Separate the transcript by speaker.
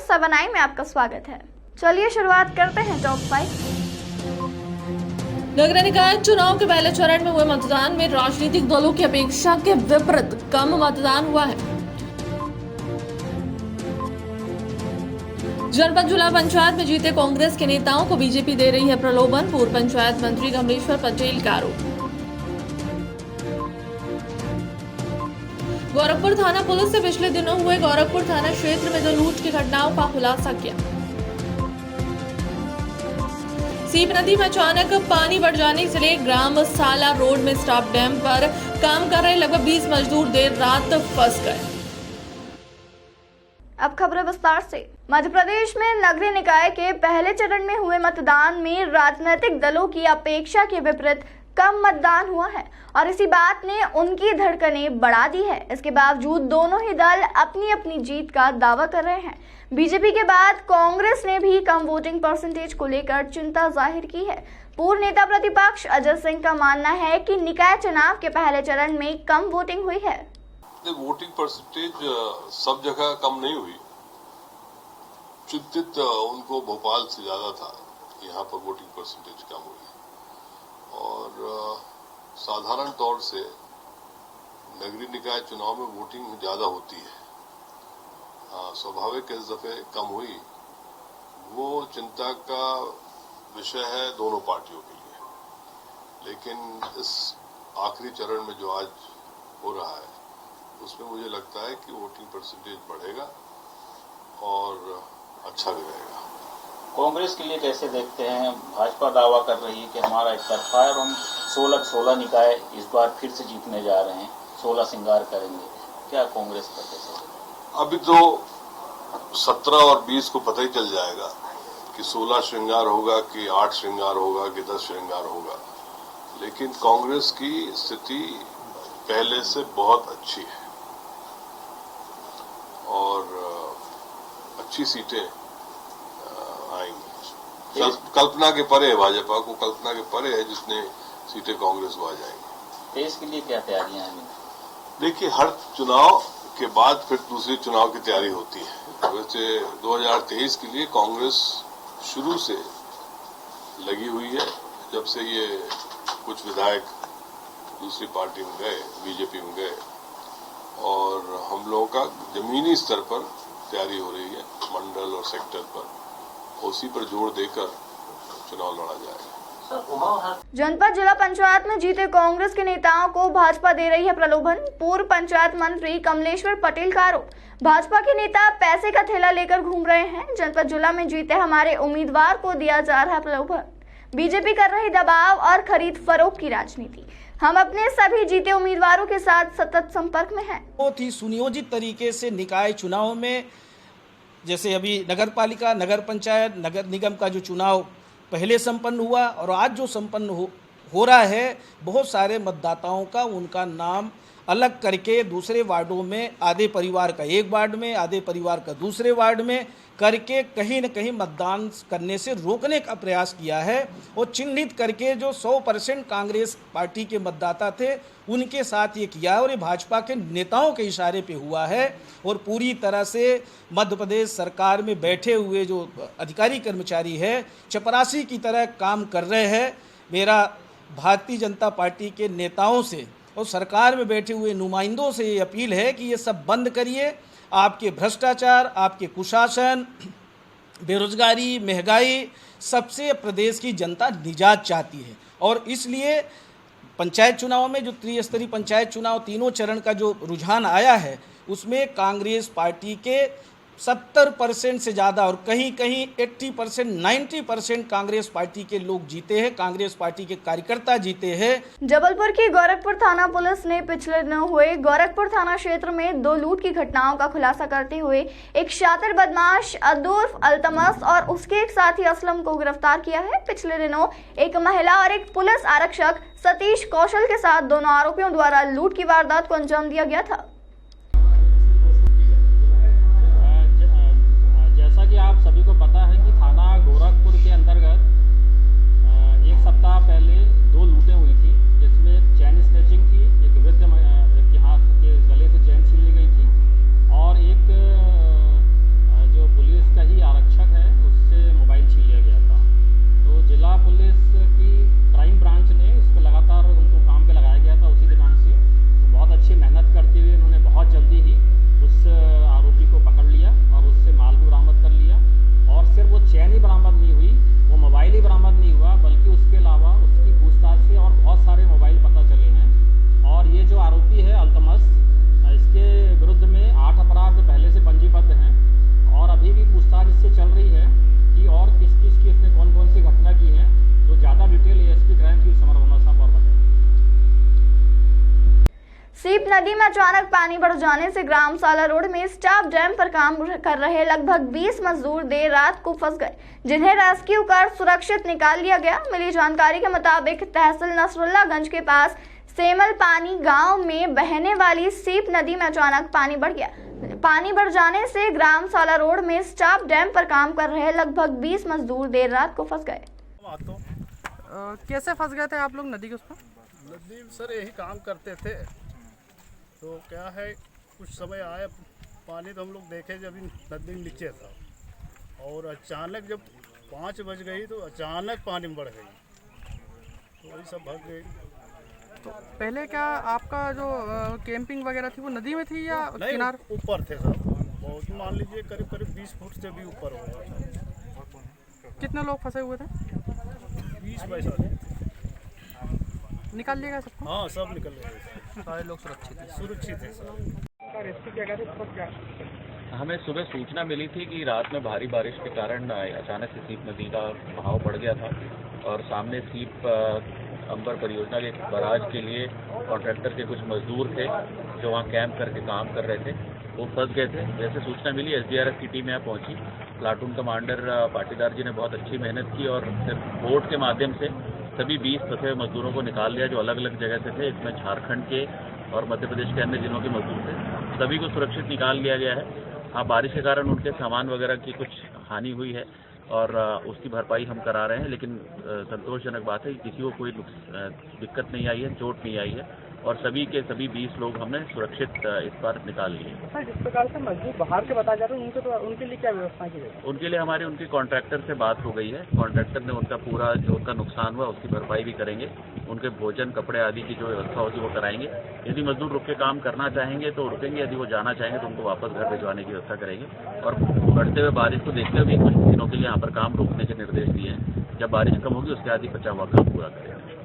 Speaker 1: 7i में आपका स्वागत है। चलिए शुरुआत करते हैं टॉप 5।
Speaker 2: नगर निकाय चुनाव के पहले चरण में हुए मतदान में राजनीतिक दलों की अपेक्षा के विपरीत कम मतदान हुआ है। जनपद जिला पंचायत में जीते कांग्रेस के नेताओं को बीजेपी दे रही है प्रलोभन, पूर्व पंचायत मंत्री कमलेश्वर पटेल का आरोप। गोरखपुर थाना पुलिस ने पिछले दिनों हुए गोरखपुर थाना क्षेत्र में 2 लूट की घटनाओं का खुलासा किया। सीप नदी में अचानक पानी बढ़ जाने से ग्राम साला रोड में स्टाफ डैम पर काम कर रहे लगभग 20 मजदूर देर रात फंस गए।
Speaker 1: अब खबरें विस्तार से। मध्य प्रदेश में नगरीय निकाय के पहले चरण में हुए मतदान में राजनीतिक दलों की अपेक्षा के विपरीत कम मतदान हुआ है और इसी बात ने उनकी धड़कनें बढ़ा दी है। इसके बावजूद दोनों ही दल अपनी अपनी जीत का दावा कर रहे हैं। बीजेपी के बाद कांग्रेस ने भी कम वोटिंग परसेंटेज को लेकर चिंता जाहिर की है। पूर्व नेता प्रतिपक्ष अजय सिंह का मानना है कि निकाय चुनाव के पहले चरण में कम वोटिंग हुई है।
Speaker 3: वोटिंग परसेंटेज सब जगह कम नहीं हुई। चिंतित उनको भोपाल से ज्यादा था, यहाँ पर वोटिंग परसेंटेज कम हुई और साधारण तौर से नगरीय निकाय चुनाव में वोटिंग ज्यादा होती है। स्वाभाविक इस दफे कम हुई, वो चिंता का विषय है दोनों पार्टियों के लिए। लेकिन इस आखिरी चरण में जो आज हो रहा है उसमें मुझे लगता है कि वोटिंग परसेंटेज बढ़ेगा और अच्छा भी रहेगा।
Speaker 4: कांग्रेस के लिए कैसे देखते हैं? भाजपा दावा कर रही है कि हमारा एक तरफा है और हम 16 निकाय इस बार फिर से जीतने जा रहे हैं, 16 श्रृंगार करेंगे। क्या कांग्रेस का कैसे?
Speaker 3: अभी तो 17 और 20 को पता ही चल जाएगा कि 16 श्रृंगार होगा कि 8 श्रृंगार होगा कि 10 श्रृंगार होगा। लेकिन कांग्रेस की स्थिति पहले से बहुत अच्छी है और अच्छी सीटें आएंगी। कल्पना के परे है, भाजपा को कल्पना के परे है जितने सीटें कांग्रेस को आ जाएंगी।
Speaker 4: देश के लिए क्या तैयारियां हैं?
Speaker 3: देखिए, हर चुनाव के बाद फिर दूसरे चुनाव की तैयारी होती है। वैसे 2023 के लिए कांग्रेस शुरू से लगी हुई है। जब से ये कुछ विधायक दूसरी पार्टी में गए, बीजेपी में गए, और हम लोगों का जमीनी स्तर पर तैयारी हो रही है, मंडल और सेक्टर पर, उसी पर जोर देकर चुनाव लड़ा जाएगा।
Speaker 1: जनपद जिला पंचायत में जीते कांग्रेस के नेताओं को भाजपा दे रही है प्रलोभन, पूर्व पंचायत मंत्री कमलेश्वर पटेल का आरोप। भाजपा के नेता पैसे का थैला लेकर घूम रहे हैं। जनपद जिला में जीते हमारे उम्मीदवार को दिया जा रहा है प्रलोभन। बीजेपी कर रही दबाव और खरीद फरोख्त की राजनीति। हम अपने सभी जीते उम्मीदवारों के साथ सतत संपर्क में हैं।
Speaker 5: बहुत ही सुनियोजित तरीके से निकाय चुनाव में, जैसे अभी नगर पालिका, नगर पंचायत, नगर निगम का जो चुनाव पहले संपन्न हुआ और आज जो संपन्न हो रहा है, बहुत सारे मतदाताओं का उनका नाम अलग करके दूसरे वार्डों में, आधे परिवार का एक वार्ड में, आधे परिवार का दूसरे वार्ड में करके कहीं न कहीं मतदान करने से रोकने का प्रयास किया है और चिन्हित करके जो 100% कांग्रेस पार्टी के मतदाता थे उनके साथ ये किया है और ये भाजपा के नेताओं के इशारे पे हुआ है। और पूरी तरह से मध्य प्रदेश सरकार में बैठे हुए जो अधिकारी कर्मचारी है चपरासी की तरह काम कर रहे हैं। मेरा भारतीय जनता पार्टी के नेताओं से और सरकार में बैठे हुए नुमाइंदों से ये अपील है कि ये सब बंद करिए। आपके भ्रष्टाचार, आपके कुशासन, बेरोजगारी, महंगाई, सबसे प्रदेश की जनता निजात चाहती है और इसलिए पंचायत चुनाव में जो त्रिस्तरीय पंचायत चुनाव तीनों चरण का जो रुझान आया है उसमें कांग्रेस पार्टी के 70% से ज़्यादा और कहीं कहीं 80%, 90% कांग्रेस पार्टी के लोग जीते हैं, कांग्रेस पार्टी के कार्यकर्ता जीते हैं।
Speaker 1: जबलपुर की गोरखपुर थाना पुलिस ने पिछले दिनों हुए गोरखपुर थाना क्षेत्र में 2 लूट की घटनाओं का खुलासा करते हुए एक शातिर बदमाश अदुर्फ अल्तमस और उसके एक साथी असलम को गिरफ्तार किया है। पिछले दिनों एक महिला और एक पुलिस आरक्षक सतीश कौशल के साथ दोनों आरोपियों द्वारा लूट की वारदात को अंजाम दिया गया था।
Speaker 6: जैसा कि आप सभी को पता है कि थाना गोरखपुर के अंतर्गत एक सप्ताह पहले 2 लूटें हुई थी, जिसमें चैन स्नैचिंग थी, एक वृद्ध के हाथ के गले से चैन छीन ली गई थी और एक जो पुलिस का
Speaker 1: सीप नदी में अचानक पानी बढ़ जाने से ग्राम साला रोड में स्टाफ डैम पर काम कर रहे लगभग 20 मजदूर देर रात को फंस गए, जिन्हें रेस्क्यू कर सुरक्षित निकाल लिया गया। मिली जानकारी के मुताबिक तहसील नसरुल्लागंज के पास सेमल पानी गांव में बहने वाली सीप नदी में अचानक पानी बढ़ गया। पानी बढ़ जाने से ग्राम साला रोड में स्टाफ डैम पर काम कर रहे लगभग 20 मजदूर देर रात को फंस गए।
Speaker 7: कैसे फंस गए थे आप लोग नदी के उस पर?
Speaker 8: नदी सर यही काम करते थे, तो क्या है कुछ समय आया पानी, तो हम लोग देखे जब नदी नीचे था और अचानक जब 5 बज गई तो अचानक पानी बढ़ गई, तो वही सब भाग गई।
Speaker 7: तो पहले क्या आपका जो कैंपिंग वगैरह थी वो नदी में थी या किनार?
Speaker 8: ऊपर थे सब, बहुत मान लीजिए करीब करीब 20 फुट से भी ऊपर हो गया।
Speaker 7: कितने लोग फंसे हुए थे?
Speaker 8: 20-22
Speaker 7: निकाल लिया गया सबको?
Speaker 8: हाँ, सब निकल गए,
Speaker 7: सारे लोग सुरक्षित हैं।
Speaker 8: सुरक्षित है सर।
Speaker 9: हमें सुबह सूचना मिली थी कि रात में भारी बारिश के कारण अचानक से सीप नदी का बहाव बढ़ गया था और सामने सीप अंबर परियोजना के बराज के लिए कॉन्ट्रैक्टर के कुछ मजदूर थे जो वहाँ कैंप करके काम कर रहे थे, वो फंस गए थे। जैसे सूचना मिली SDRF की टीम यहाँ पहुँची। प्लाटून कमांडर पाटीदार जी ने बहुत अच्छी मेहनत की और सिर्फ बोट के माध्यम से सभी 20 फंसे हुए मजदूरों को निकाल लिया जो अलग अलग जगह से थे। इसमें झारखंड के और मध्य प्रदेश के अन्य जिलों के मजदूर थे, सभी को सुरक्षित निकाल लिया गया है। हाँ, बारिश के कारण उनके सामान वगैरह की कुछ हानि हुई है और उसकी भरपाई हम करा रहे हैं, लेकिन संतोषजनक बात है कि किसी को कोई दिक्कत नहीं आई है, चोट नहीं आई है और सभी के सभी 20 लोग हमने सुरक्षित इस बार निकाल लिए।
Speaker 7: सर, जिस प्रकार से मजदूर बाहर के बताए जा रहे हैं उनके लिए क्या व्यवस्था की गई?
Speaker 9: उनके लिए हमारे उनके कॉन्ट्रैक्टर से बात हो गई है। कॉन्ट्रैक्टर ने उनका पूरा जो उनका नुकसान हुआ उसकी भरपाई भी करेंगे, उनके भोजन कपड़े आदि की जो व्यवस्था होगी वो कराएंगे। यदि मजदूर रुक के काम करना चाहेंगे तो रुकेंगे, यदि वो जाना चाहेंगे तो उनको वापस घर भिजवाने की व्यवस्था करेंगे। और बढ़ते हुए बारिश को देखते हुए कुछ दिनों के लिए यहाँ पर काम रोकने के निर्देश दिए हैं। जब बारिश कम होगी उसके बाद ही बचा हुआ काम पूरा करेंगे।